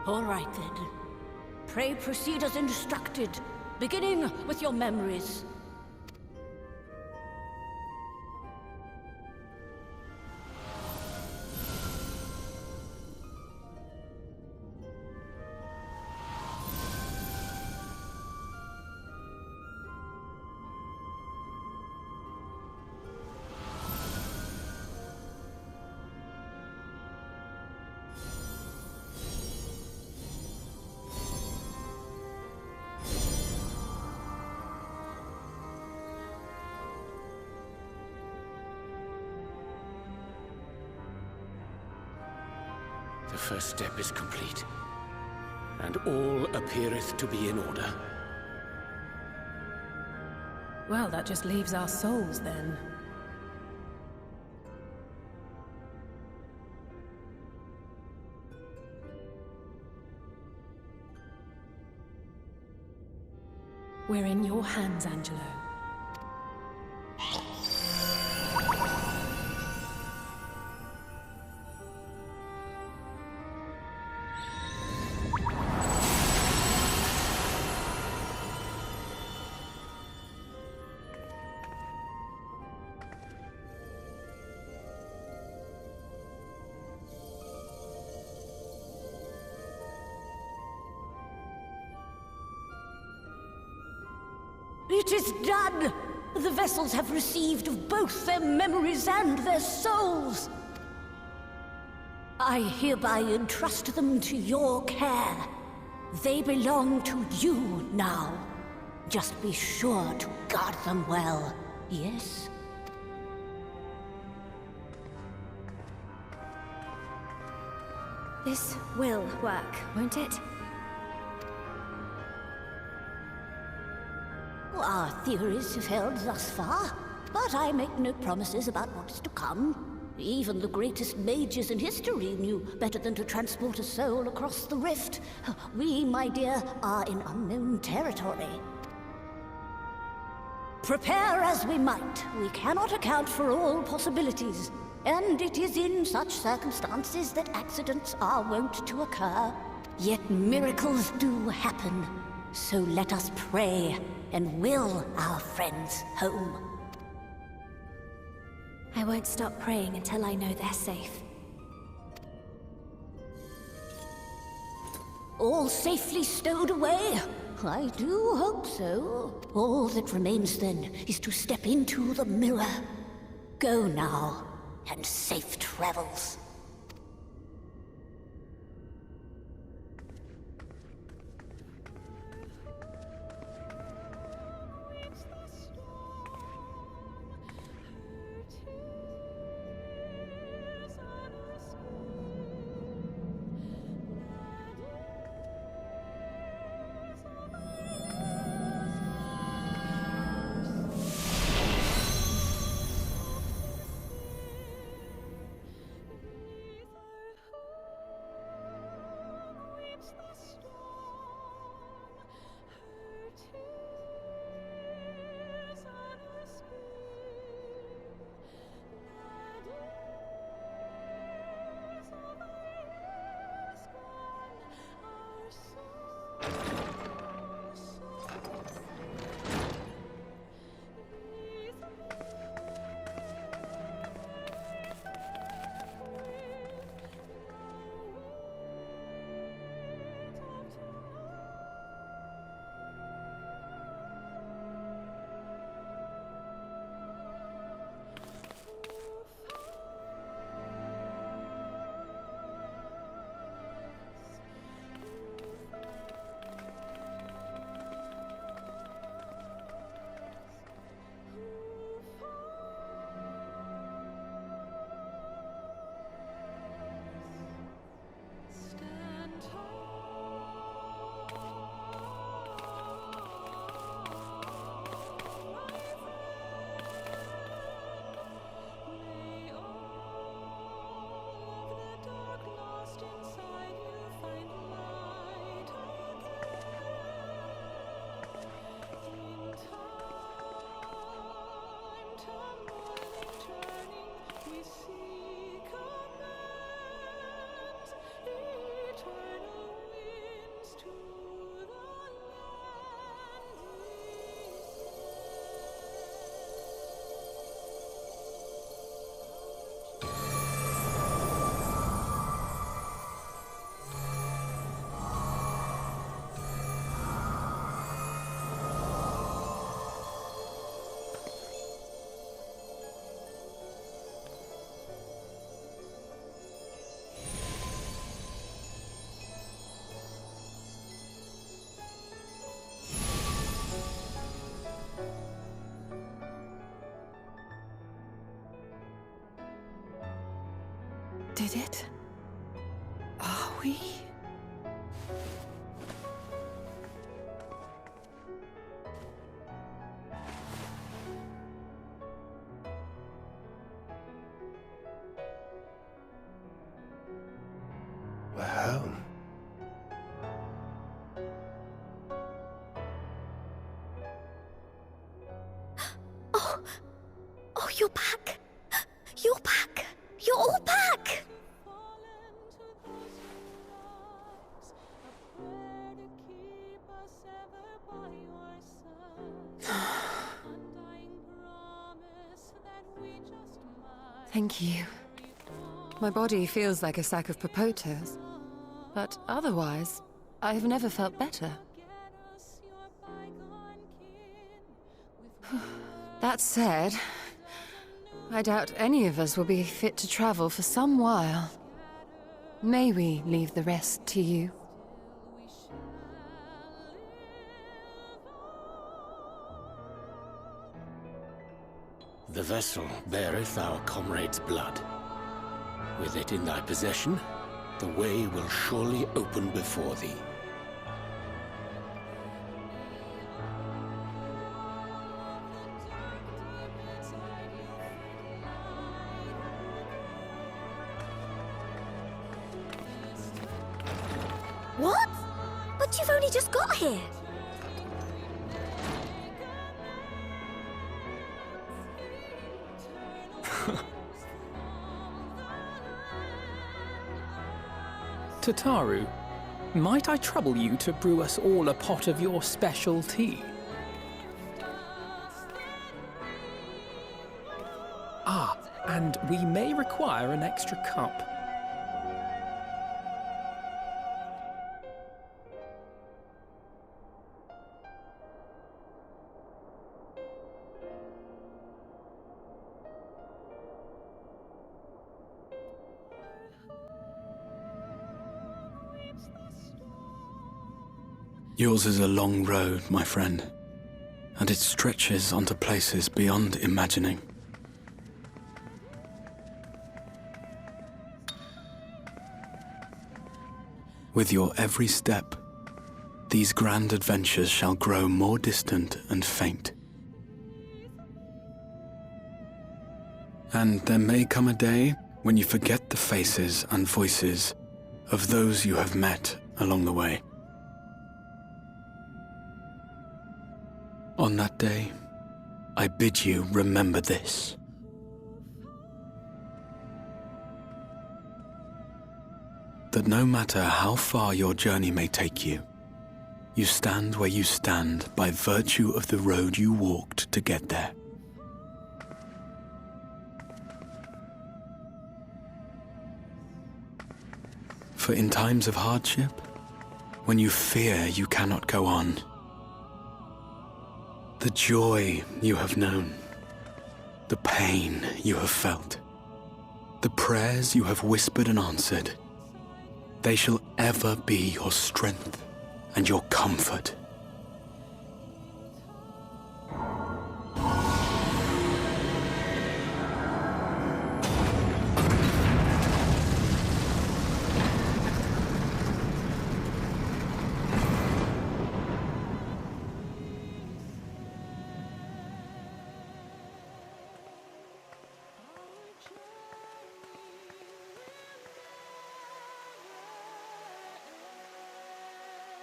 All right then. Pray proceed as instructed, beginning with your memories. The first step is complete, and all appeareth to be in order. Well, that just leaves our souls, then. We're in your hands, Angelo. It is done! The vessels have received both their memories and their souls. I hereby entrust them to your care. They belong to you now. Just be sure to guard them well, yes? This will work, won't it? Our theories have held thus far, but I make no promises about what is to come. Even the greatest mages in history knew better than to transport a soul across the rift. We, my dear, are in unknown territory. Prepare as we might, we cannot account for all possibilities. And it is in such circumstances that accidents are wont to occur. Yet miracles do happen. So let us pray and will our friends home. I won't stop praying until I know they're safe. All safely stowed away? I do hope so. All that remains then is to step into the mirror. Go now, and safe travels. did it? Are we? We're home. Oh, you're back! You're back! You're all back! Thank you. My body feels like a sack of potatoes, but otherwise, I've never felt better. That said, I doubt any of us will be fit to travel for some while. May we leave the rest to you? The vessel beareth our comrade's blood. With it in thy possession, the way will surely open before thee. What? But you've only just got here. Tataru, might I trouble you to brew us all a pot of your special tea? Ah, and we may require an extra cup. Yours is a long road, my friend, and it stretches onto places beyond imagining. With your every step, these grand adventures shall grow more distant and faint. And there may come a day when you forget the faces and voices of those you have met along the way. On that day, I bid you remember this. That no matter how far your journey may take you, you stand where you stand by virtue of the road you walked to get there. For in times of hardship, when you fear you cannot go on, the joy you have known, the pain you have felt, the prayers you have whispered and answered, they shall ever be your strength and your comfort.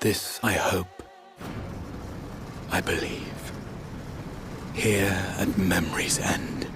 This I hope, I believe, here at memory's end.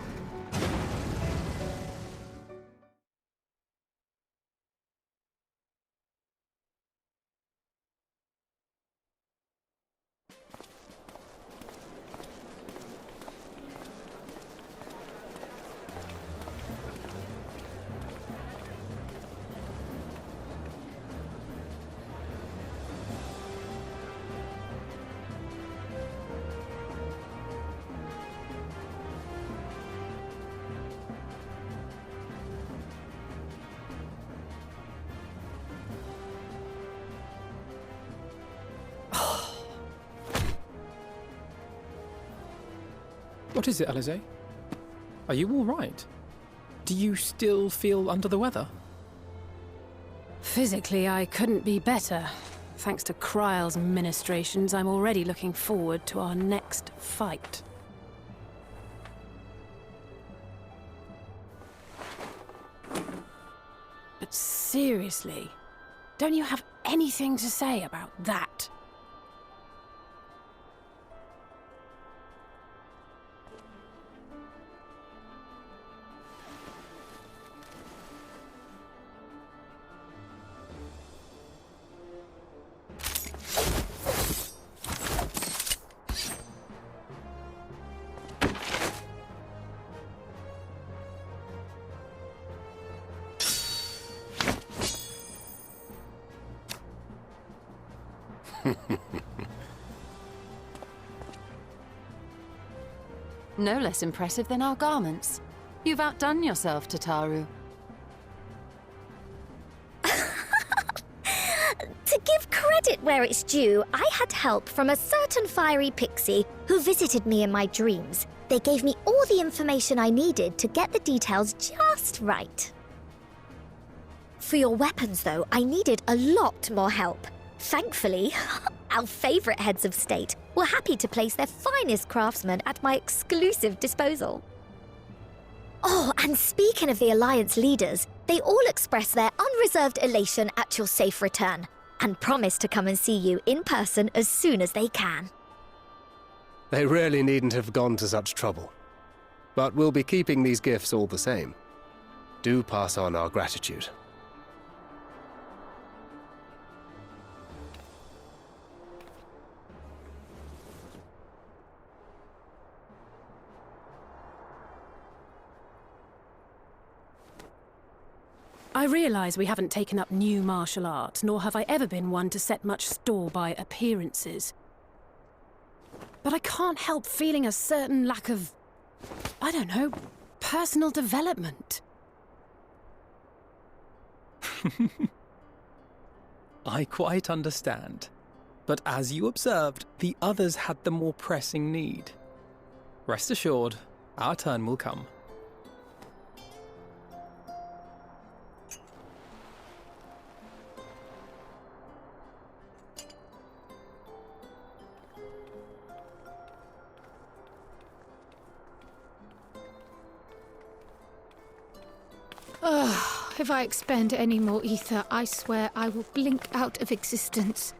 What is it, Alize? Are you all right? Do you still feel under the weather? Physically, I couldn't be better. Thanks to Kryle's ministrations, I'm already looking forward to our next fight. But seriously, don't you have anything to say about that? No less impressive than our garments. You've outdone yourself, Tataru. To give credit where it's due, I had help from a certain fiery pixie who visited me in my dreams. They gave me all the information I needed to get the details just right. For your weapons, though, I needed a lot more help. Thankfully, our favorite heads of state were happy to place their finest craftsmen at my exclusive disposal. Oh, and speaking of the Alliance leaders, they all expressed their unreserved elation at your safe return, and promise to come and see you in person as soon as they can. They really needn't have gone to such trouble. But we'll be keeping these gifts all the same. Do pass on our gratitude. I realise we haven't taken up new martial arts, nor have I ever been one to set much store by appearances. But I can't help feeling a certain lack of, I don't know, personal development. I quite understand. But as you observed, the others had the more pressing need. Rest assured, our turn will come. If I expend any more ether, I swear I will blink out of existence.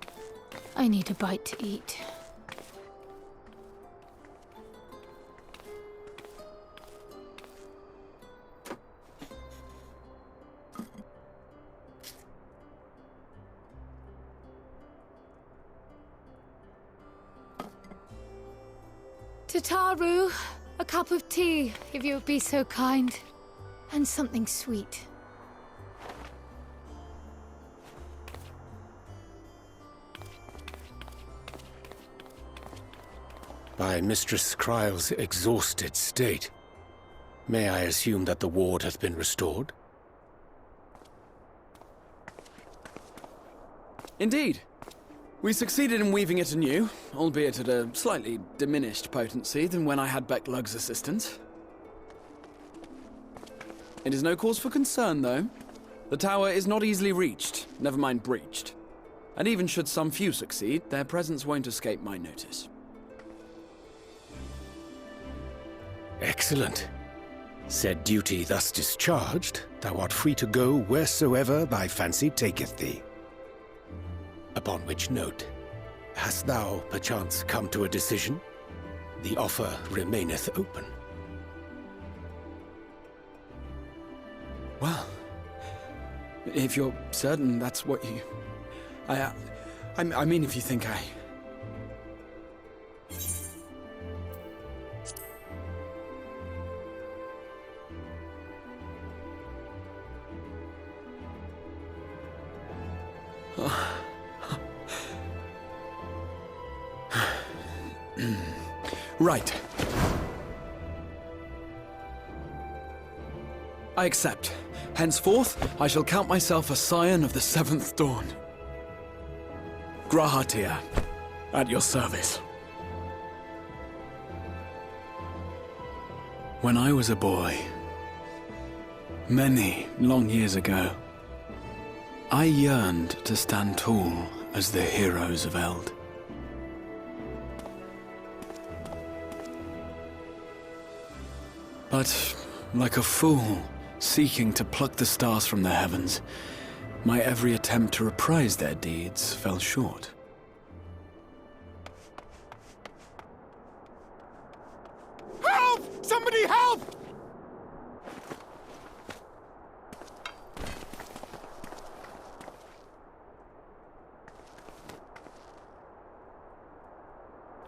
I need a bite to eat. Tataru, a cup of tea, if you would be so kind. And something sweet. By Mistress Kryle's exhausted state, may I assume that the ward hath been restored? Indeed. We succeeded in weaving it anew, albeit at a slightly diminished potency than when I had Becklug's assistance. It is no cause for concern, though. The tower is not easily reached, never mind breached. And even should some few succeed, their presence won't escape my notice. Excellent. Said duty thus discharged, thou art free to go wheresoever thy fancy taketh thee. Upon which note, hast thou perchance come to a decision? The offer remaineth open. Well, if you're certain that's what you... I mean, if you think I... Right. I accept. Henceforth, I shall count myself a scion of the Seventh Dawn. Grahatia, at your service. When I was a boy, many long years ago, I yearned to stand tall as the heroes of Eld. But, like a fool, seeking to pluck the stars from the heavens, my every attempt to reprise their deeds fell short. Help! Somebody help!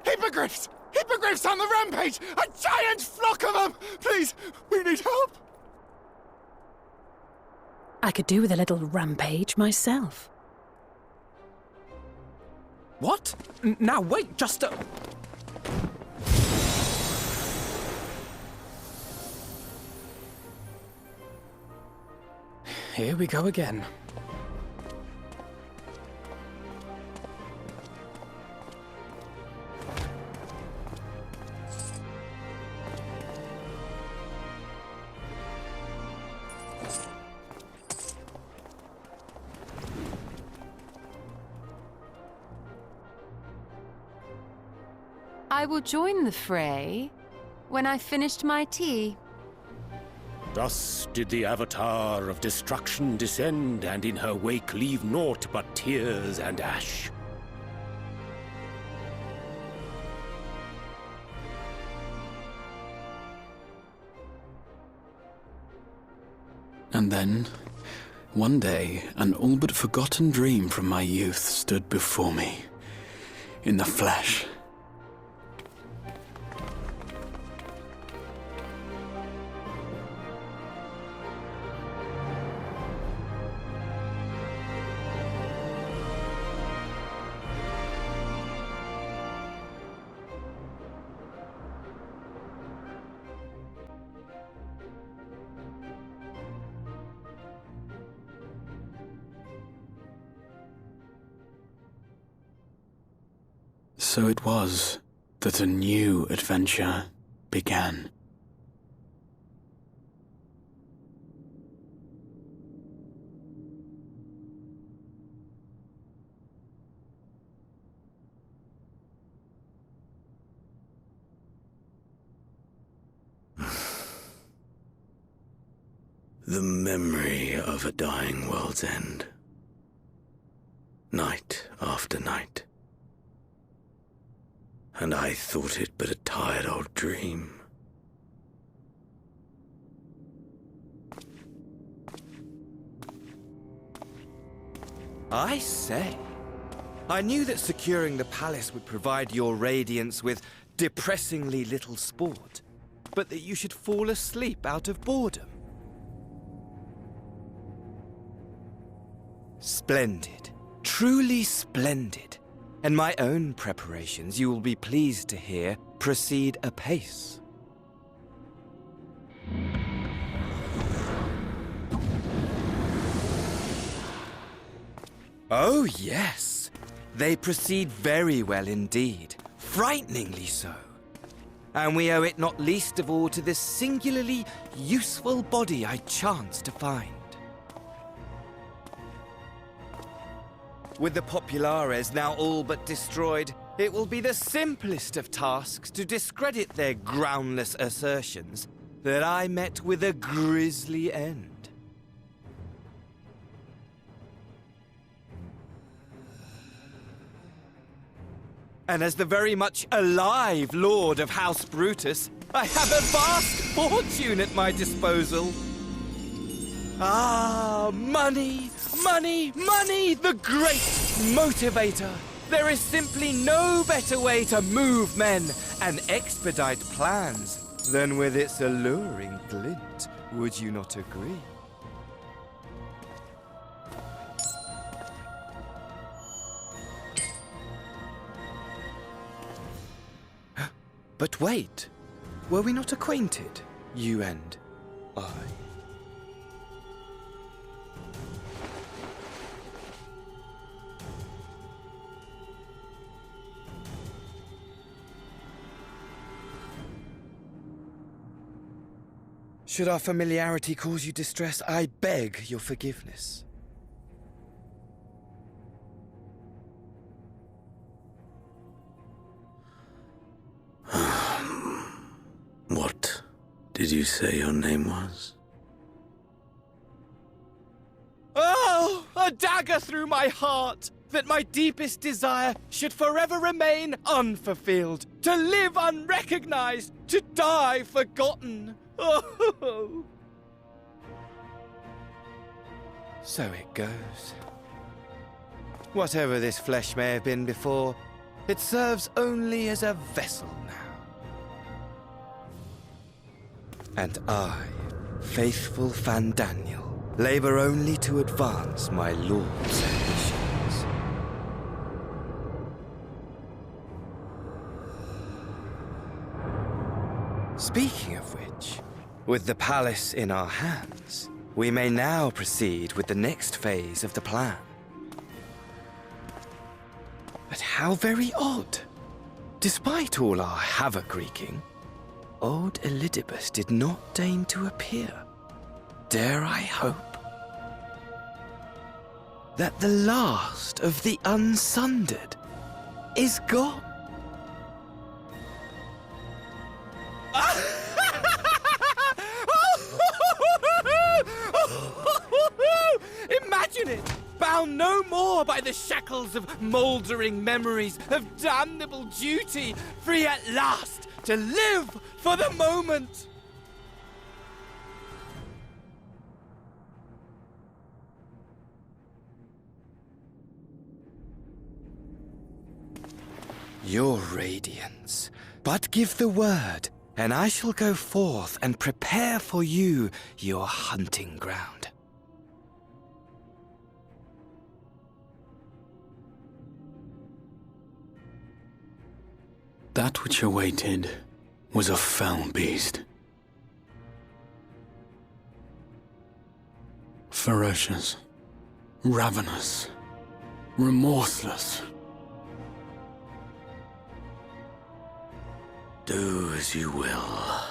Hippogriffs! Hippogriffs on the rampage! A giant flock of them! Please, we need help! I could do with a little rampage myself. What? Now wait, just a... Here we go again. I will join the fray when I've finished my tea. Thus did the Avatar of Destruction descend, and in her wake leave naught but tears and ash. And then, one day, an all but forgotten dream from my youth stood before me, in the flesh. So it was that a new adventure began. The memory of a dying world's end. Night after night. And I thought it but a tired old dream. I say, I knew that securing the palace would provide your radiance with depressingly little sport, but that you should fall asleep out of boredom. Splendid. Truly splendid. And my own preparations, you will be pleased to hear, proceed apace. Oh, yes. They proceed very well indeed. Frighteningly so. And we owe it not least of all to this singularly useful body I chanced to find. With the Populares now all but destroyed, it will be the simplest of tasks to discredit their groundless assertions that I met with a grisly end. And as the very much alive Lord of House Brutus, I have a vast fortune at my disposal. Ah, money! Money, money, the great motivator. There is simply no better way to move men and expedite plans than with its alluring glint. Would you not agree? But wait, were we not acquainted, you and I? Should our familiarity cause you distress, I beg your forgiveness. did you say your name was? Oh, a dagger through my heart! That my deepest desire should forever remain unfulfilled, to live unrecognized, to die forgotten. Oh. So it goes. Whatever this flesh may have been before, it serves only as a vessel now. And I, faithful Fandaniel, labor only to advance my lord's ambitions. Speaking of which, with the palace in our hands, we may now proceed with the next phase of the plan. But how very odd. Despite all our havoc-wreaking, old Elidibus did not deign to appear. Dare I hope that the last of the Unsundered is gone? Imagine it! Bound no more by the shackles of mouldering memories of damnable duty, free at last to live for the moment! Your radiance, but give the word, and I shall go forth and prepare for you your hunting ground. That which awaited was a fell beast. Ferocious, ravenous, remorseless. Do as you will.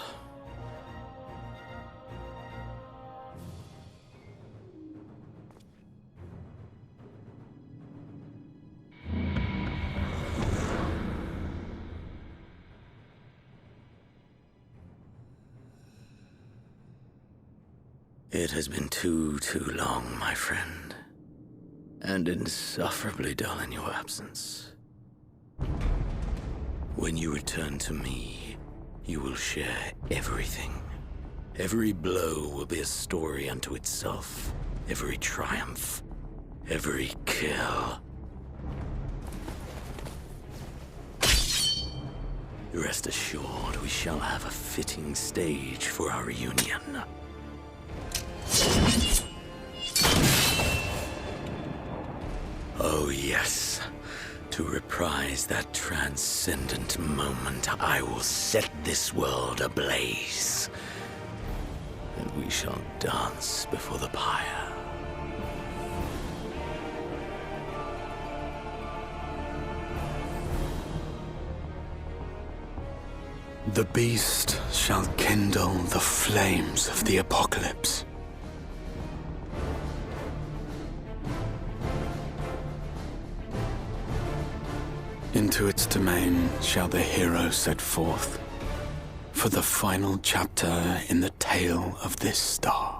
It has been too long, my friend, and insufferably dull in your absence. When you return to me, you will share everything. Every blow will be a story unto itself. Every triumph, every kill. Rest assured, we shall have a fitting stage for our reunion. Oh yes. To reprise that transcendent moment, I will set this world ablaze. And we shall dance before the pyre. The beast shall kindle the flames of the apocalypse. Into its domain shall the hero set forth for the final chapter in the tale of this star.